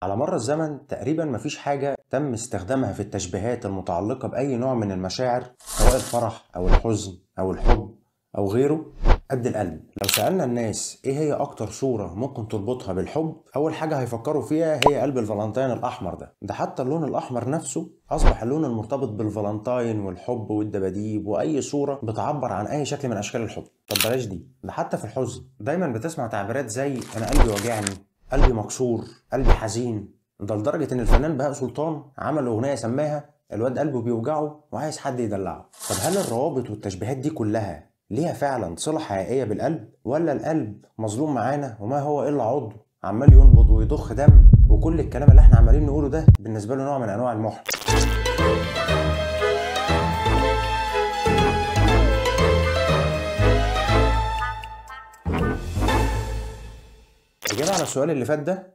على مر الزمن تقريبا مفيش حاجة تم استخدامها في التشبيهات المتعلقة بأي نوع من المشاعر، سواء الفرح أو الحزن أو الحب أو غيره، قد القلب. لو سألنا الناس إيه هي أكتر صورة ممكن تربطها بالحب، أول حاجة هيفكروا فيها هي قلب الفالنتين الأحمر. ده حتى اللون الأحمر نفسه أصبح اللون المرتبط بالفالنتين والحب والدباديب وأي صورة بتعبر عن أي شكل من أشكال الحب. طب بلاش دي، ده حتى في الحزن دايما بتسمع تعبيرات زي أنا قلبي وجعني، قلبي مكسور، قلبي حزين. ده لدرجة إن الفنان بهاء سلطان عمل أغنية سماها الواد قلبه بيوجعه وعايز حد يدلعه. طب هل الروابط والتشبيهات دي كلها ليها فعلا صلة حقيقية بالقلب، ولا القلب مظلوم معانا وما هو إلا عضو عمال ينبض ويضخ دم، وكل الكلام اللي احنا عمالين نقوله ده بالنسبة له نوع من أنواع المحن؟ الإجابة على السؤال اللي فات ده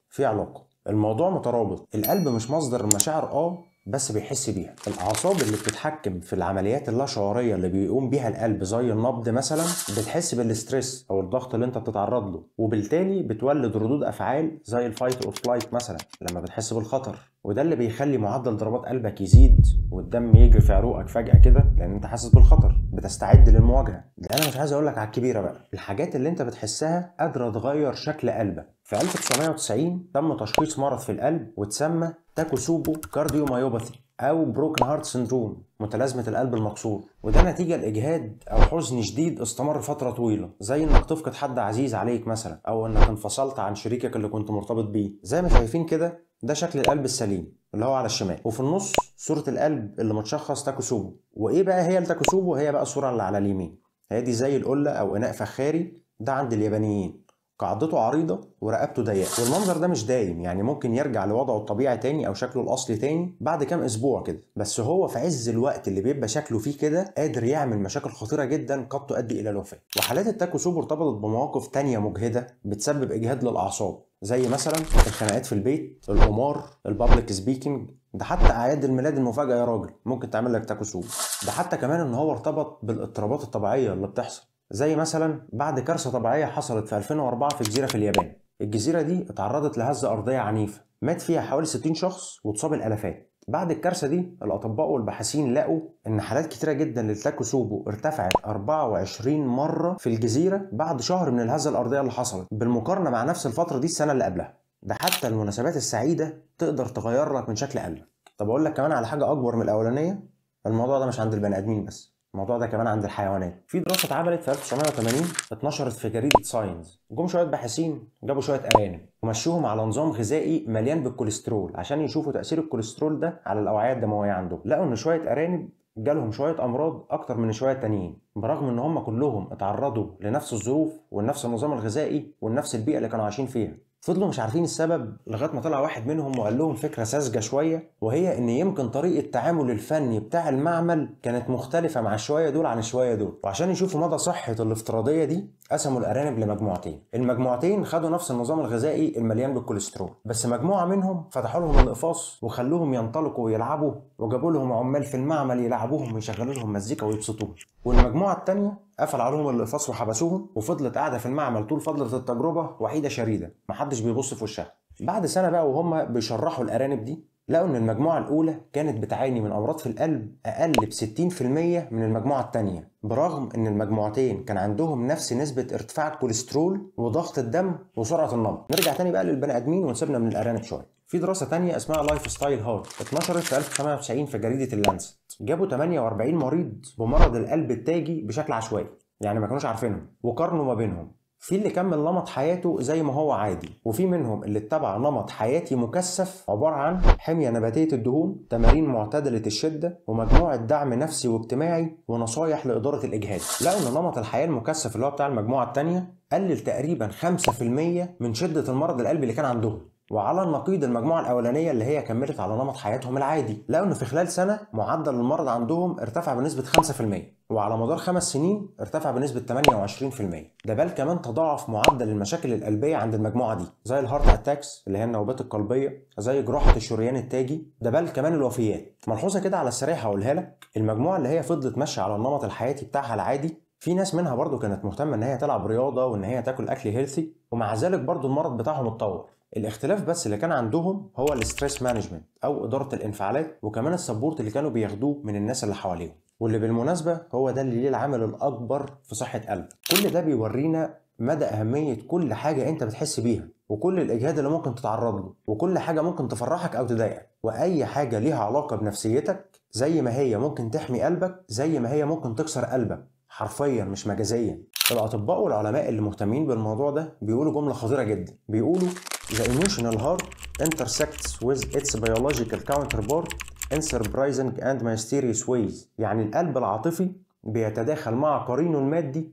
في علاقة. الموضوع مترابط. القلب مش مصدر المشاعر بس بيحس بيها. الأعصاب اللي بتتحكم في العمليات اللاشعورية اللي بيقوم بيها القلب زي النبض مثلا بتحس بالستريس أو الضغط اللي أنت بتتعرض له، وبالتالي بتولد ردود أفعال زي الفايت أور فلايت مثلا لما بتحس بالخطر. وده اللي بيخلي معدل ضربات قلبك يزيد والدم يجري في عروقك فجأة كده، لأن أنت حاسس بالخطر، بتستعد للمواجهة. ده أنا مش عايز أقولك على الكبيرة بقى، الحاجات اللي أنت بتحسها قادرة تغير شكل قلبك. في 1990 تم تشخيص مرض في القلب وتسمى تاكوسوبو كارديومايوباثي أو بروكن هارت سندروم، متلازمة القلب المكسور. وده نتيجة لإجهاد أو حزن شديد استمر فترة طويلة، زي إنك تفقد حد عزيز عليك مثلا، أو إنك انفصلت عن شريكك اللي كنت مرتبط بيه. زي ما شايفين كده، ده شكل القلب السليم اللي هو على الشمال، وفي النص صورة القلب اللي متشخص تاكوسوبو. وإيه بقى هي التاكوسوبو؟ هي بقى الصورة اللي على اليمين، هي دي زي القلة أو إناء فخاري، ده عند اليابانيين، قاعدته عريضة ورقبته ضيقة. والمنظر ده مش دايم، يعني ممكن يرجع لوضعه الطبيعي تاني أو شكله الأصلي تاني بعد كام أسبوع كده. بس هو في عز الوقت اللي بيبقى شكله فيه كده قادر يعمل مشاكل خطيرة جدا قد تؤدي إلى الوفاة. وحالات التاكوسوبو ارتبطت بمواقف تانية مجهدة بتسبب إجهاد للأعصاب، زي مثلا الخناقات في البيت، القمار، البابليك سبيكينج. ده حتى أعياد الميلاد المفاجئة يا راجل ممكن تعمل لك تاكوسوبو. ده حتى كمان إن هو ارتبط بالاضطرابات الطبيعية اللي بتحصل، زي مثلا بعد كارثة طبيعية حصلت في 2004 في جزيرة في اليابان. الجزيرة دي اتعرضت لهزة أرضية عنيفة مات فيها حوالي 60 شخص واتصاب الآلافات. بعد الكارثة دي الأطباء والباحثين لقوا إن حالات كتيرة جدا للتاكوسوبو ارتفعت 24 مرة في الجزيرة بعد شهر من الهزة الأرضية اللي حصلت، بالمقارنة مع نفس الفترة دي السنة اللي قبلها. ده حتى المناسبات السعيدة تقدر تغير لك من شكل قلبك. طب أقول لك كمان على حاجة أكبر من الأولانية، الموضوع ده مش عند البني آدمين بس، الموضوع ده كمان عند الحيوانات. في دراسة اتعملت في 1980 اتنشرت في جريدة ساينز. جم شوية باحثين جابوا شوية أرانب ومشوهم على نظام غذائي مليان بالكوليسترول عشان يشوفوا تأثير الكوليسترول ده على الأوعية الدموية عندهم. لقوا إن شوية أرانب جالهم شوية أمراض أكتر من شوية تانيين، برغم إن هم كلهم اتعرضوا لنفس الظروف ونفس النظام الغذائي ونفس البيئة اللي كانوا عايشين فيها. فضلوا مش عارفين السبب لغايه ما طلع واحد منهم وقال لهم فكره ساذجه شويه، وهي ان يمكن طريقه التعامل الفني بتاع المعمل كانت مختلفه مع الشويه دول عن الشويه دول. وعشان يشوفوا مدى صحه الافتراضيه دي قسموا الارانب لمجموعتين. المجموعتين خدوا نفس النظام الغذائي المليان بالكوليسترول، بس مجموعه منهم فتحوا لهم الاقفاص وخلوهم ينطلقوا ويلعبوا، وجابوا لهم عمال في المعمل يلعبوهم ويشغلوا لهم مزيكا ويبسطوهم. والمجموعه الثانيه قفل عليهم الاقفاص وحبسوهم، وفضلت قاعده في المعمل طول فتره التجربه وحيده شريده محدش بيبص في وشها. بعد سنه بقى وهم بيشرحوا الارانب دي لقوا ان المجموعه الاولى كانت بتعاني من امراض في القلب اقل ب 60% من المجموعه الثانيه، برغم ان المجموعتين كان عندهم نفس نسبه ارتفاع الكوليسترول وضغط الدم وسرعه النبض. نرجع تاني بقى للبني ادمين ونسيبنا من الارانب شويه. في دراسه تانية اسمها لايف ستايل هارت اتنشرت في 1990 في جريده اللانست. جابوا 48 مريض بمرض القلب التاجي بشكل عشوائي، يعني ما كانوش عارفينهم، وقارنوا ما بينهم. في اللي كمل نمط حياته زي ما هو عادي، وفي منهم اللي اتبع نمط حياتي مكثف عبارة عن حمية نباتية الدهون، تمارين معتدلة الشدة، ومجموعة دعم نفسي واجتماعي، ونصايح لإدارة الإجهاد. لقوا إن نمط الحياة المكثف اللي هو بتاع المجموعة التانية قلل تقريبا 5% من شدة المرض القلبي اللي كان عندهم. وعلى النقيض المجموعة الأولانية اللي هي كملت على نمط حياتهم العادي، لقوا إن في خلال سنة معدل المرض عندهم ارتفع بنسبة 5%، وعلى مدار 5 سنين ارتفع بنسبة 28%. ده بل كمان تضاعف معدل المشاكل القلبية عند المجموعة دي، زي الهارت اتاكس اللي هي النوبات القلبية، زي جراحة الشريان التاجي، ده بل كمان الوفيات. ملحوظة كده على السريع هقولها لك، المجموعة اللي هي فضلت ماشية على النمط الحياتي بتاعها العادي، في ناس منها برضو كانت مهتمة ان هي تلعب رياضة وان هي تاكل اكل هيلثي، ومع ذلك برضو المرض بتاعهم اتطور. الاختلاف بس اللي كان عندهم هو الستريس مانجمنت او اداره الانفعالات، وكمان السبورت اللي كانوا بياخدوه من الناس اللي حواليهم، واللي بالمناسبه هو ده اللي ليه العامل الاكبر في صحه قلبك. كل ده بيورينا مدى اهميه كل حاجه انت بتحس بيها، وكل الاجهاد اللي ممكن تتعرض له، وكل حاجه ممكن تفرحك او تضايقك، واي حاجه ليها علاقه بنفسيتك زي ما هي ممكن تحمي قلبك زي ما هي ممكن تكسر قلبك، حرفيا مش مجازيا. الاطباء والعلماء اللي مهتمين بالموضوع ده بيقولوا جمله خطيره جدا، بيقولوا The emotional heart intersects with its biological counterpart in surprising and mysterious ways. يعني القلب العاطفي بيتداخل مع قرينه المادي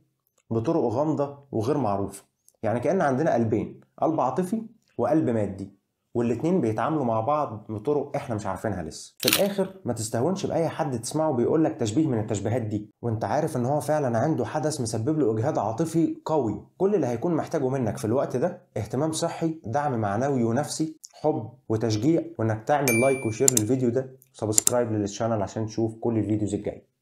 بطرق غامضة وغير معروفة. يعني كأن عندنا قلبين، قلب عاطفي وقلب مادي، والاتنين بيتعاملوا مع بعض بطرق احنا مش عارفينها لسه. في الاخر ما تستهونش باي حد تسمعه بيقولك تشبيه من التشبيهات دي وانت عارف ان هو فعلا عنده حدث مسبب له اجهاد عاطفي قوي. كل اللي هيكون محتاجه منك في الوقت ده اهتمام صحي، دعم معنوي ونفسي، حب وتشجيع، وانك تعمل لايك وشير للفيديو ده، سبسكرايب للشانل عشان تشوف كل الفيديوز الجايه.